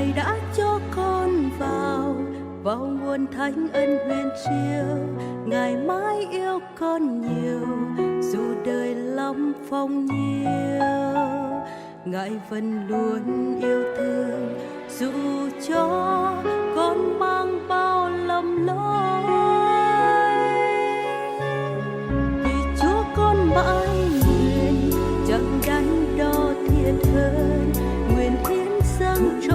Ngài đã cho con vào nguồn thánh ân huyền chiều. Ngài mãi yêu con nhiều dù đời lắm phong nhiêu. Ngài vẫn luôn yêu thương dù cho con mang bao lầm lỗi. Vì Chúa con mãi nguyện chẳng đắn đo thiệt hơn, nguyện hiến dâng cho